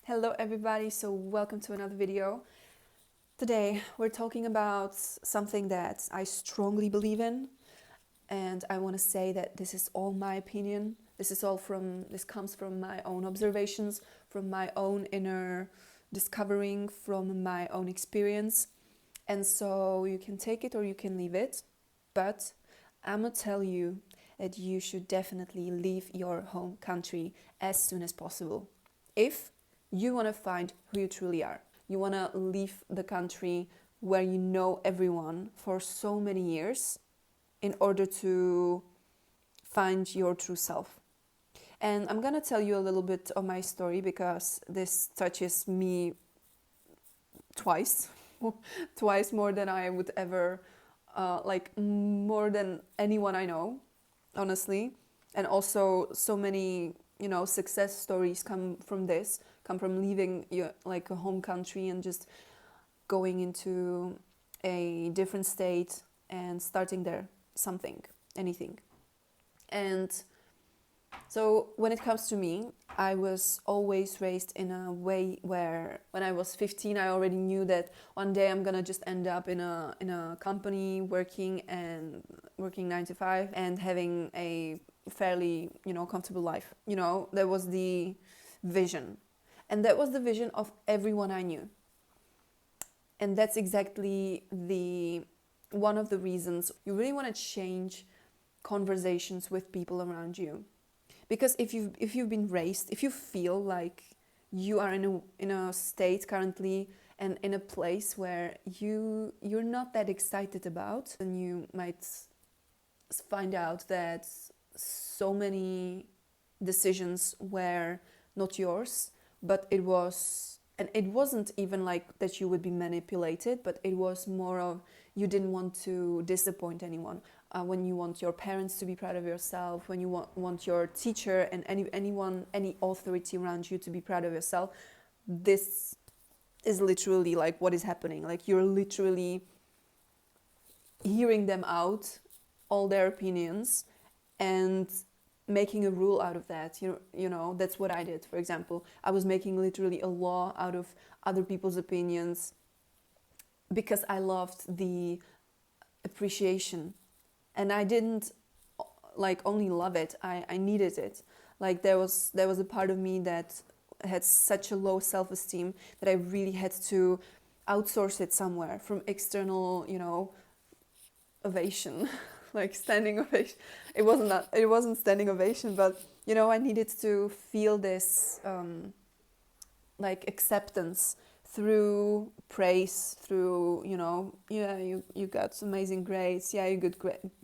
Hello everybody, so welcome to another video. Today we're talking about something that I strongly believe in, and I want to say that this is all my opinion. This comes from my own observations, from my own inner discovering, from my own experience. And so you can take it or you can leave it, but I'm gonna tell you that you should definitely leave your home country as soon as possible. If you want to find who you truly are. You want to leave the country where you know everyone for so many years in order to find your true self. And I'm going to tell you a little bit of my story because this touches me twice, twice more than I would ever, more than anyone I know, honestly. And also so many, success stories come from leaving your a home country and just going into a different state and starting there anything. And so when it comes to me, I was always raised in a way where when I was 15, I already knew that one day I'm gonna just end up in a company working 9 to 5 and having a fairly, comfortable life. That was the vision. And that was the vision of everyone I knew. And that's exactly one of the reasons you really want to change conversations with people around you. Because if you've been raised, if you feel like you are in a state currently and in a place where you're not that excited about, then you might find out that so many decisions were not yours, but it wasn't even like that you would be manipulated, but it was more of you didn't want to disappoint anyone. When you want your parents to be proud of yourself, when you want your teacher and any authority around you to be proud of yourself, this is literally like what is happening. Like you're literally hearing them out, all their opinions, and making a rule out of that. That's what I did. For example, I was making literally a law out of other people's opinions because I loved the appreciation. And I didn't only love it, I needed it. Like there was a part of me that had such a low self-esteem that I really had to outsource it somewhere from external, ovation. Like standing ovation. It wasn't standing ovation, but I needed to feel this acceptance through praise, through you got amazing grades, you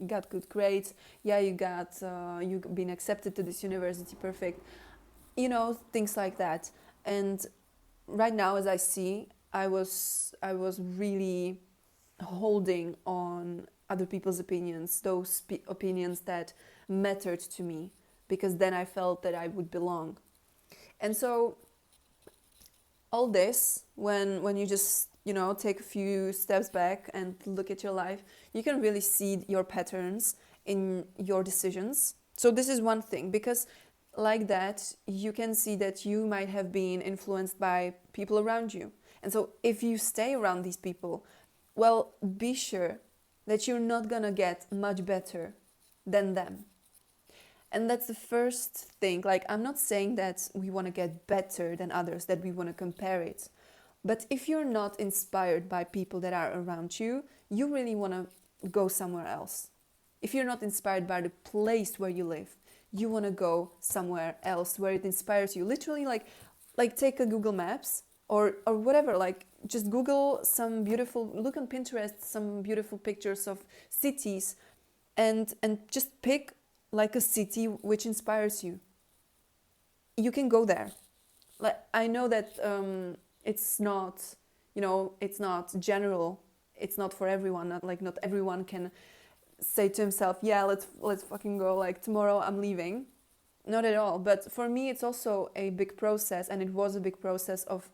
got good grades, you've been accepted to this university, perfect, things like that. And right now, as I see, I was really holding on other people's opinions, those opinions that mattered to me, because then I felt that I would belong. And so all this, when you just take a few steps back and look at your life, you can really see your patterns in your decisions. So this is one thing, because like that you can see that you might have been influenced by people around you. And so if you stay around these people, well, be sure that you're not gonna get much better than them. And that's the first thing. Like, I'm not saying that we want to get better than others, that we want to compare it. But if you're not inspired by people that are around you, you really want to go somewhere else. If you're not inspired by the place where you live, you want to go somewhere else where it inspires you. Literally, like take a Google Maps or whatever. Like, just Google look on Pinterest, some beautiful pictures of cities, and just pick like a city which inspires you. You can go there. Like, I know that it's not, it's not general. It's not for everyone. Not everyone can say to himself, yeah, let's fucking go. Like, tomorrow I'm leaving. Not at all. But for me, it's also a big process, and it was a big process of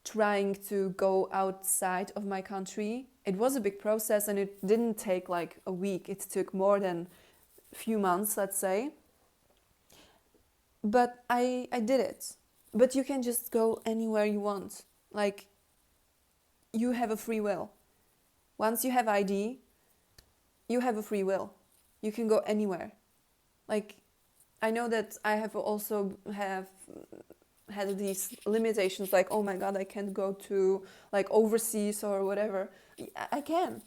trying to go outside of my country. It was a big process, and it didn't take like a week. It took more than few months, let's say. But I did it. But you can just go anywhere you want. Like, you have a free will. Once you have ID, you have a free will. You can go anywhere. Like, I know that I have also have had these limitations, like, oh my god, I can't go to like overseas or whatever. I can,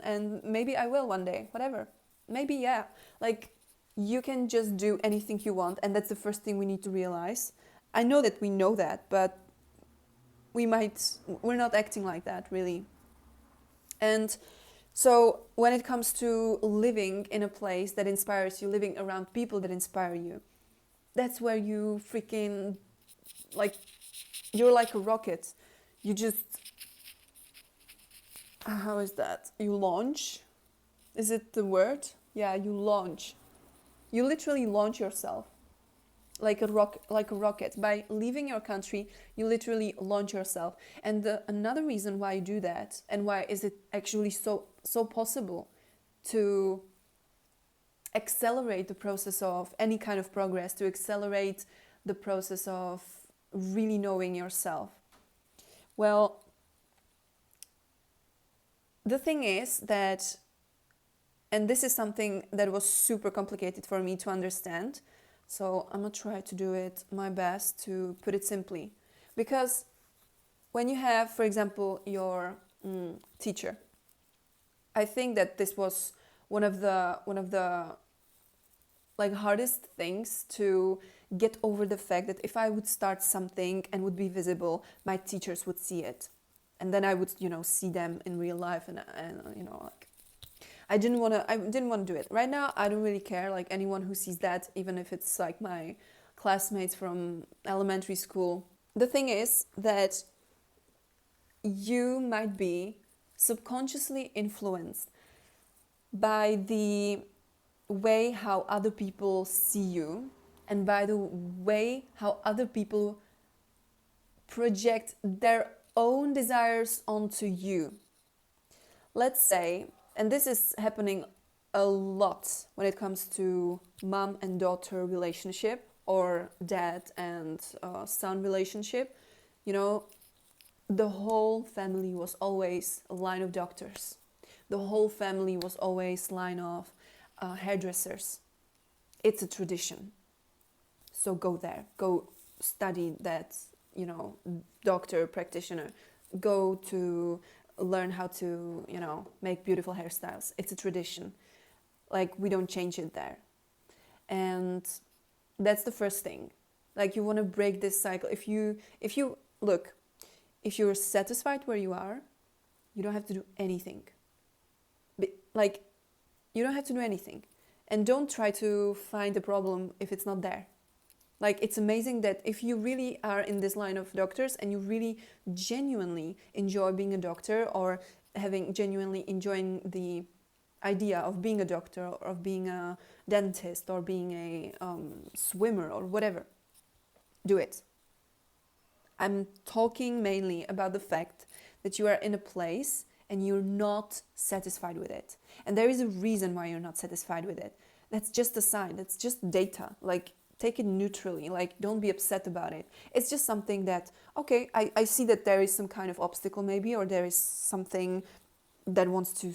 and maybe I will one day, whatever. Maybe, yeah. Like, you can just do anything you want, and that's the first thing we need to realize. I know that we know that, but we're not acting like that, really. And so when it comes to living in a place that inspires you, living around people that inspire you, that's where you freaking, like, you're like a rocket. You just, how is that? You launch? Is it the word? Yeah, you launch. You literally launch yourself like a rocket. By leaving your country, you literally launch yourself. And another reason why you do that, and why is it actually so possible to accelerate the process of any kind of progress, to accelerate the process of really knowing yourself. Well, the thing is that, and this is something that was super complicated for me to understand, so I'm gonna try to do it my best to put it simply. Because when you have, for example, your teacher, I think that this was one of the like hardest things to get over, the fact that if I would start something and would be visible, my teachers would see it, and then I would, see them in real life, and like, I didn't want to do it. Right now, I don't really care. Like, anyone who sees that, even if it's like my classmates from elementary school. The thing is that you might be subconsciously influenced by the way how other people see you, and by the way how other people project their own desires onto you. Let's say, and this is happening a lot when it comes to mom and daughter relationship, or dad and son relationship. The whole family was always a line of doctors. The whole family was always line of hairdressers. It's a tradition. So go there. Go study that, doctor, practitioner. Go to learn how to, make beautiful hairstyles. It's a tradition. Like, we don't change it there. And that's the first thing. Like, you want to break this cycle. If you look, if you're satisfied where you are, you don't have to do anything. Like, you don't have to do anything. And don't try to find the problem if it's not there. Like, it's amazing that if you really are in this line of doctors and you really genuinely enjoy being a doctor, or genuinely enjoying the idea of being a doctor, or of being a dentist, or being a swimmer, or whatever, do it. I'm talking mainly about the fact that you are in a place and you're not satisfied with it. And there is a reason why you're not satisfied with it. That's just a sign. That's just data. Like, take it neutrally. Like, don't be upset about it. It's just something that, okay, I see that there is some kind of obstacle maybe, or there is something that wants to,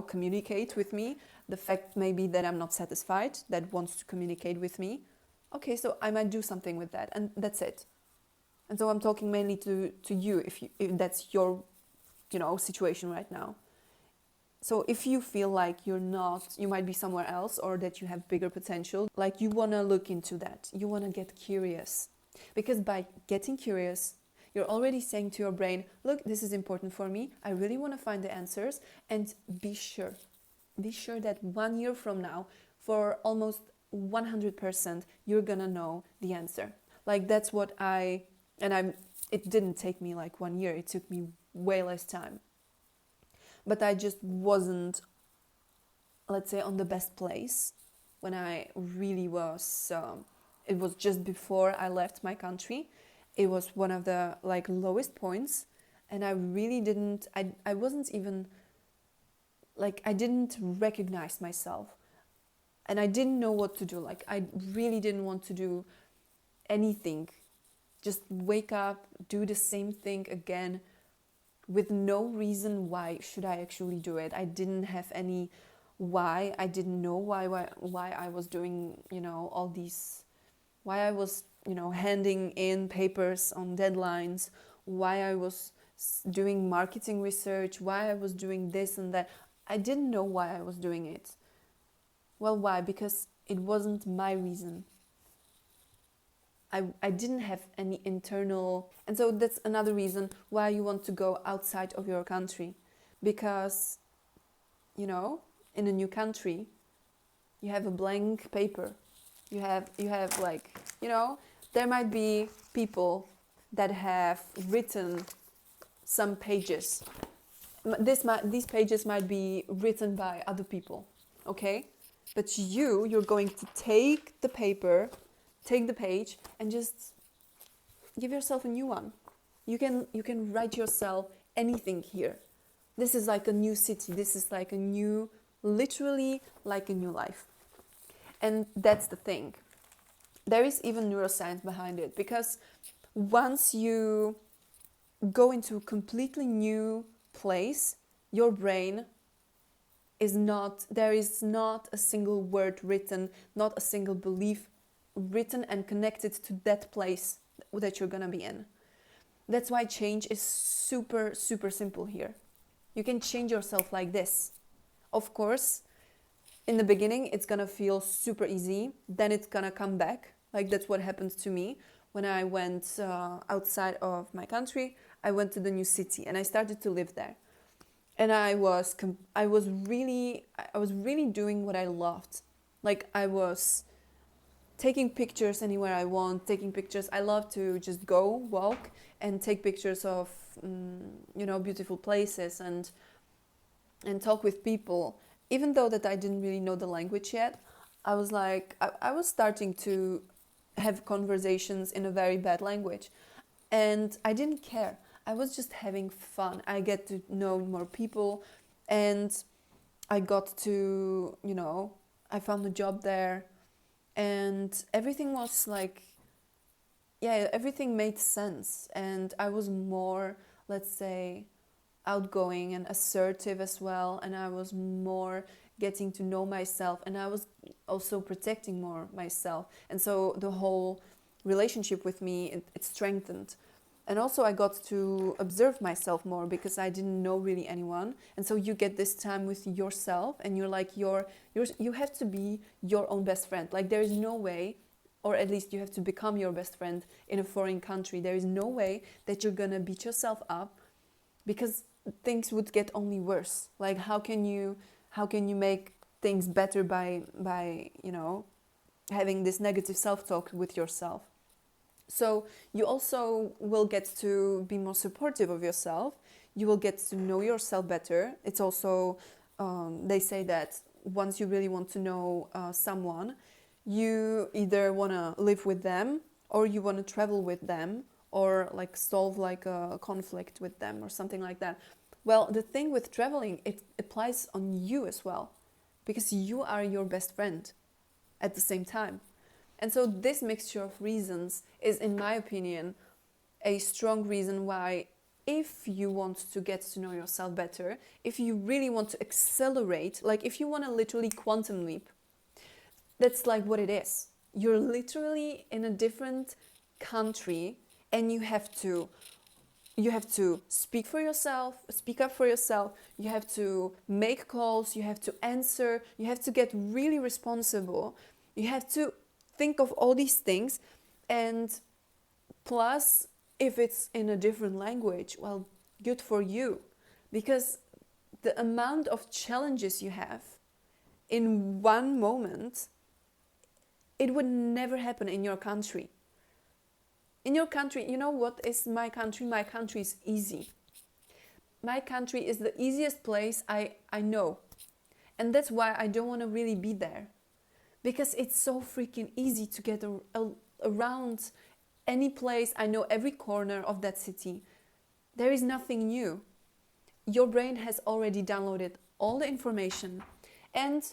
communicate with me. The fact maybe that I'm not satisfied, that wants to communicate with me. Okay, so I might do something with that, and that's it. And so I'm talking mainly to you, if that's your, situation right now. So if you feel like you might be somewhere else, or that you have bigger potential, like, you want to look into that. You want to get curious. Because by getting curious, you're already saying to your brain, look, this is important for me. I really want to find the answers. And be sure that 1 year from now, for almost 100%, you're going to know the answer. Like, that's what it didn't take me like 1 year. It took me way less time. But I just wasn't, let's say, on the best place when I really was. It was just before I left my country. It was one of the lowest points, and I really didn't. I wasn't even I didn't recognize myself, and I didn't know what to do. Like, I really didn't want to do anything just wake up, do the same thing again with no reason why should I actually do it. I didn't have any why. I didn't know why I was doing, all these, why I was, handing in papers on deadlines, why I was doing marketing research, why I was doing this and that. I didn't know why I was doing it. Well, why? Because it wasn't my reason. I didn't have any internal... And so that's another reason why you want to go outside of your country. Because, in a new country, you have a blank paper. You have like, there might be people that have written some pages. These pages might be written by other people, okay? But you're going to take the paper, take the page, and just give yourself a new one. You can write yourself anything here. This is like a new city. This is like literally like a new life. And that's the thing. There is even neuroscience behind it, because once you go into a completely new place, your brain there is not a single word written, not a single belief written and connected to that place that you're gonna be in. That's why change is super, super simple here. You can change yourself like this. Of course, in the beginning, it's gonna feel super easy. Then it's gonna come back. Like, that's what happened to me when I went outside of my country. I went to the new city and I started to live there. And I was really doing what I loved. Like, I was taking pictures anywhere I want, taking pictures. I love to just go walk and take pictures of, beautiful places and talk with people. Even though that I didn't really know the language yet, I was like, I was starting to have conversations in a very bad language. And I didn't care. I was just having fun. I get to know more people, and I got to, I found a job there, and everything was like, everything made sense. And I was more, let's say, outgoing and assertive as well. And I was more getting to know myself, and I was also protecting more myself. And so the whole relationship with me, it strengthened. And also I got to observe myself more, because I didn't know really anyone. And so you get this time with yourself, and you're like, you have to be your own best friend. Like, there is no way, or at least you have to become your best friend in a foreign country. There is no way that you're gonna beat yourself up, because things would get only worse. Like, how can you make things better by having this negative self-talk with yourself? So you also will get to be more supportive of yourself. You will get to know yourself better. It's also, they say that once you really want to know someone, you either want to live with them, or you want to travel with them, or like solve like a conflict with them or something like that. Well, the thing with traveling, it applies on you as well, because you are your best friend at the same time. And so this mixture of reasons is, in my opinion, a strong reason why, if you want to get to know yourself better, if you really want to accelerate, like if you want to literally quantum leap, that's like what it is. You're literally in a different country, and you have to speak for yourself, speak up for yourself, you have to make calls, you have to answer, you have to get really responsible, you have to think of all these things. And plus, if it's in a different language, well, good for you, because the amount of challenges you have in one moment, it would never happen in your country. In your country, you know what is my country? My country is easy. My country is the easiest place I know. And that's why I don't want to really be there. Because it's so freaking easy to get around any place. I know every corner of that city. There is nothing new. Your brain has already downloaded all the information. And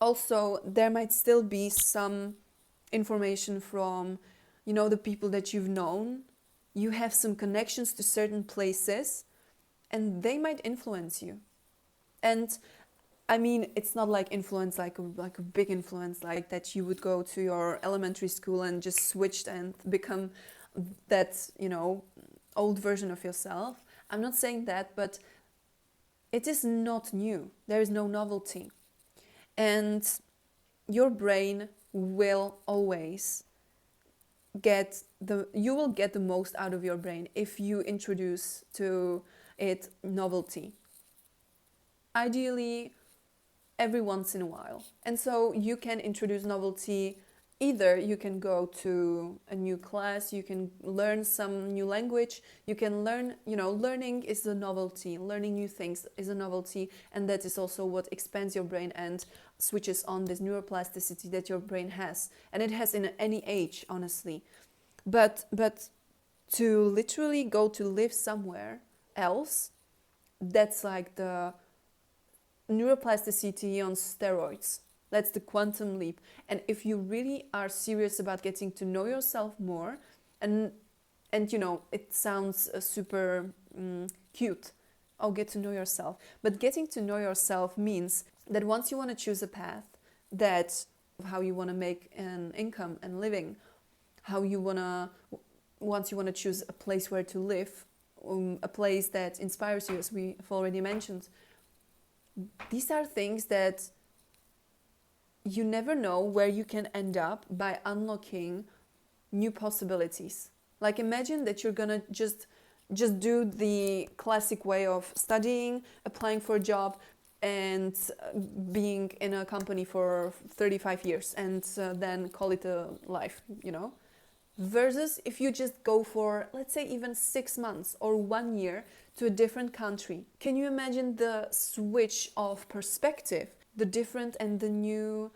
also, there might still be some information from the people that you've known, you have some connections to certain places, and they might influence you. And I mean, it's not like influence, like a big influence, like that you would go to your elementary school and just switch and become that, old version of yourself. I'm not saying that, but it is not new. There is no novelty. And your brain will always you will get the most out of your brain if you introduce to it novelty. Ideally, every once in a while. And so you can introduce novelty. Either you can go to a new class, you can learn some new language, you can learn, learning is a novelty, learning new things is a novelty, and that is also what expands your brain and switches on this neuroplasticity that your brain has. And it has in any age, honestly. But to literally go to live somewhere else, that's like the neuroplasticity on steroids. That's the quantum leap. And if you really are serious about getting to know yourself more, and it sounds super cute, oh, get to know yourself. But getting to know yourself means that once you want to choose a path, that how you want to make an income and living, once you want to choose a place where to live, a place that inspires you, as we have already mentioned, these are things that you never know where you can end up by unlocking new possibilities. Like, imagine that you're gonna just do the classic way of studying, applying for a job, and being in a company for 35 years and then call it a life, Versus if you just go for, let's say, even 6 months or 1 year to a different country. Can you imagine the switch of perspective, the different and the new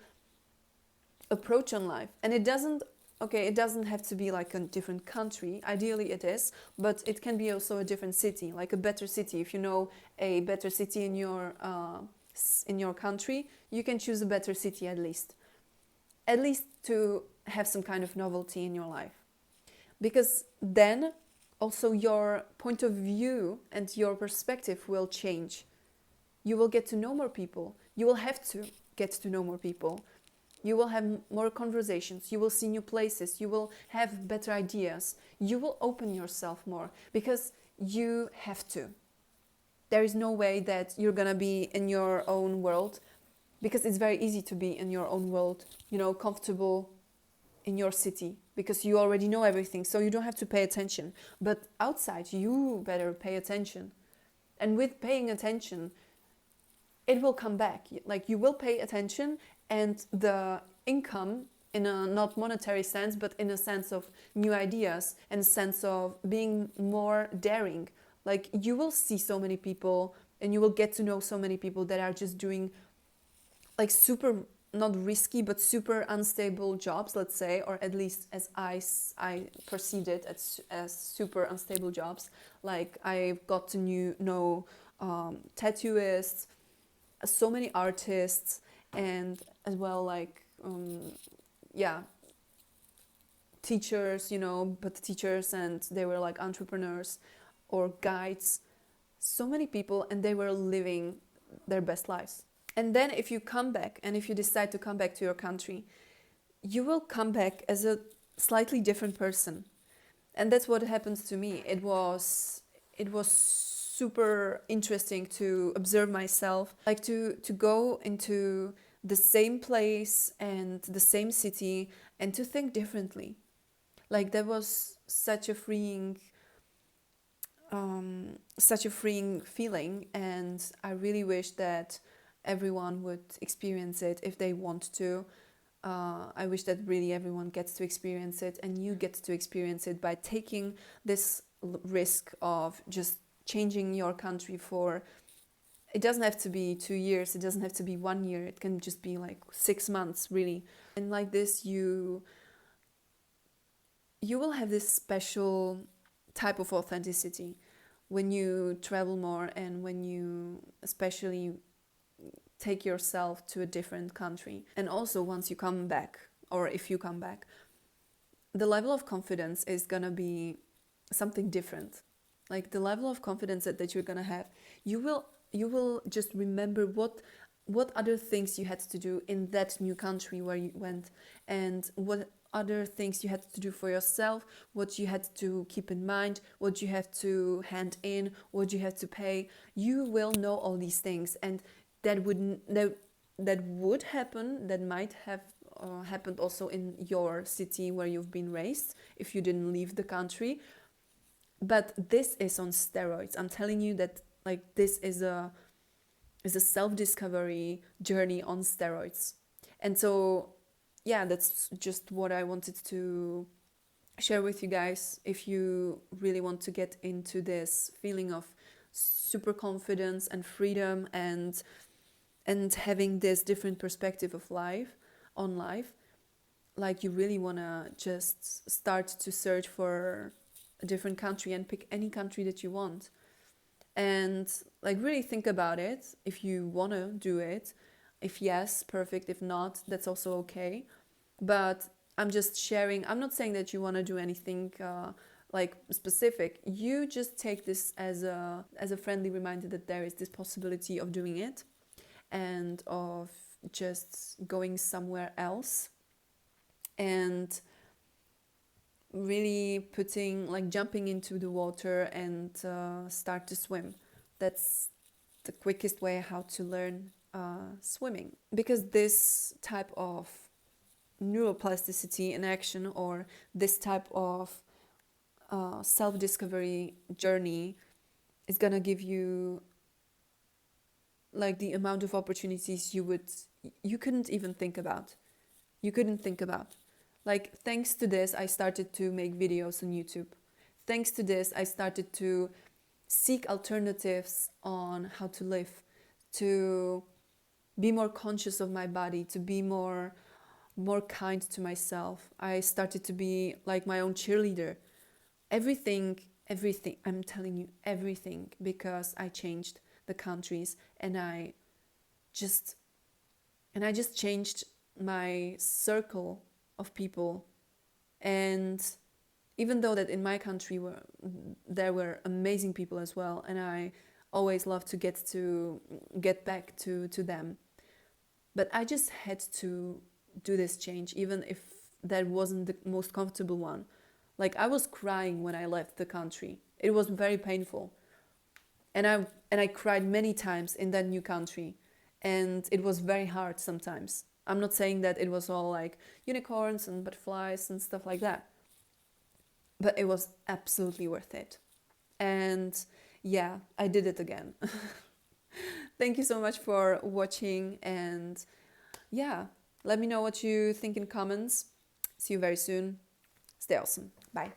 approach on life? And it doesn't have to be like a different country. Ideally it is, but it can be also a different city, like a better city. If you know a better city in your country, you can choose a better city at least to have some kind of novelty in your life. Because then also your point of view and your perspective will change. You will get to know more people. You will have to get to know more people. You will have more conversations. You will see new places. You will have better ideas. You will open yourself more because you have to. There is no way that you're gonna be in your own world, because it's very easy to be in your own world, comfortable in your city, because you already know everything, so you don't have to pay attention. But outside, you better pay attention. And with paying attention, it will come back. Like, you will pay attention, and the income, in a not monetary sense, but in a sense of new ideas and sense of being more daring. Like, you will see so many people and you will get to know so many people that are just doing like super, not risky, but super unstable jobs, let's say, or at least as I perceived it as super unstable jobs. Like, I got to know tattooists, so many artists, and as well like teachers, but teachers, and they were like entrepreneurs or guides. So many people, and they were living their best lives. And then if you come back, and if you decide to come back to your country, you will come back as a slightly different person. And that's what happens to me. It was super interesting to observe myself, like to go into the same place and the same city and to think differently. Like, that was such a freeing feeling, and I really wish that everyone would experience it if they want to. I wish that really everyone gets to experience it, and you get to experience it by taking this risk of just changing your country for, it doesn't have to be 2 years, it doesn't have to be 1 year, it can just be like 6 months, really. And like this, you will have this special type of authenticity when you travel more, and when you especially take yourself to a different country. And also once you come back, or if you come back, the level of confidence is gonna be something different. Like the level of confidence that you're gonna have, you will just remember what other things you had to do in that new country where you went, and what other things you had to do for yourself, what you had to keep in mind, what you have to hand in, what you have to pay. You will know all these things, and that would happen, that might have happened also in your city where you've been raised if you didn't leave the country. But this is on steroids. I'm telling you that, like, this is a self-discovery journey on steroids. And so yeah, that's just what I wanted to share with you guys. If you really want to get into this feeling of super confidence and freedom and having this different perspective of life, like you really want to just start to search for a different country and pick any country that you want, and like really think about it if you want to do it. If yes, perfect. If not, that's also okay. But I'm just sharing. I'm not saying that you want to do anything like specific. You just take this as a friendly reminder that there is this possibility of doing it, and of just going somewhere else, and really jumping into the water and start to swim. That's the quickest way how to learn swimming, because this type of neuroplasticity in action, or this type of self-discovery journey, is gonna give you like the amount of opportunities you couldn't even think about. Like, thanks to this, I started to make videos on YouTube. Thanks to this, I started to seek alternatives on how to live, to be more conscious of my body, to be more kind to myself. I started to be like my own cheerleader. Everything, I'm telling you, everything, because I changed the countries, and I just changed my circle of people. And even though that in my country there were amazing people as well, and I always love to get back to them, but I just had to do this change, even if that wasn't the most comfortable one. Like, I was crying when I left the country. It was very painful, and I cried many times in that new country, and it was very hard sometimes. I'm not saying that it was all like unicorns and butterflies and stuff like that, but it was absolutely worth it. And yeah, I did it again. Thank you so much for watching, and yeah, let me know what you think in comments. See you very soon. Stay awesome. Bye.